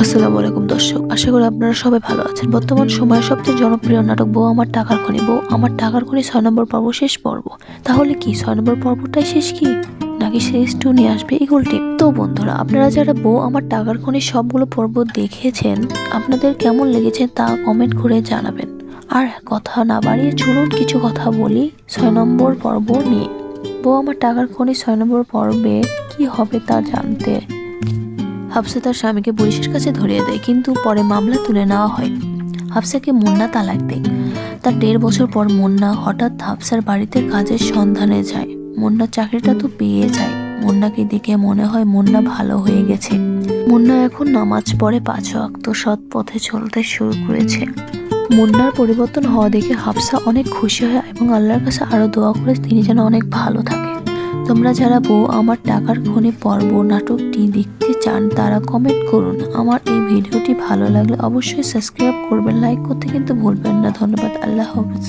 আসসালামু আলাইকুম দর্শক, আশা করি আপনারা সবাই ভালো আছেন। বর্তমান সময়ে সবচেয়ে জনপ্রিয় নাটক বউ আমার টাকার খনি। বউ আমার টাকার খনি ৬ নম্বর পর্ব শেষ পর্ব। তাহলে কি ৬ নম্বর পর্বটাই শেষ কি, নাকি সিরিজ 2 নিয়ে আসবে ইগল টিম? তো বন্ধুরা, আপনারা যারা বউ আমার টাকার খনি সবগুলো পর্ব দেখেছেন, আপনাদের কেমন লেগেছে তা কমেন্ট করে জানাবেন। আর কথা না বাড়িয়ে চলুন কিছু কথা বলি ৬ নম্বর পর্ব নিয়ে। বউ আমার টাকার খনি ৬ নম্বর পর্বে কি হবে তা জানতে হাফসা তার স্বামীকে পুলিশের কাছে ধরিয়ে দেয়, কিন্তু পরে মামলা তুলে নেওয়া হয়। হাফসাকে মুন্না তালাক দেয়। তার ১.৫ বছর পর মুন্না হঠাৎ হাফসার বাড়িতে কাজের সন্ধানে যায়। মুন্না চাকরিটা তো পেয়ে যায়। মুন্নাকে দেখে মনে হয় মুন্না ভালো হয়ে গেছে। মুন্না এখন নামাজ পড়ে ৫ ওয়াক্ত, সৎ পথে চলতে শুরু করেছে। মুন্নার পরিবর্তন হওয়া দেখে হাফসা অনেক খুশি হয় এবং আল্লাহর কাছে আরো দোয়া করে তিনি যেন অনেক ভালো থাকে। তোমরা যারা বউ আমার টাকার খনি পর্ব নাটকটি দেখতে চান তারা কমেন্ট করুন। আমার এই ভিডিওটি ভালো লাগলে অবশ্যই সাবস্ক্রাইব করবেন, লাইক করতে কিন্তু ভুলবেন না। ধন্যবাদ, আল্লাহ হাফেজ।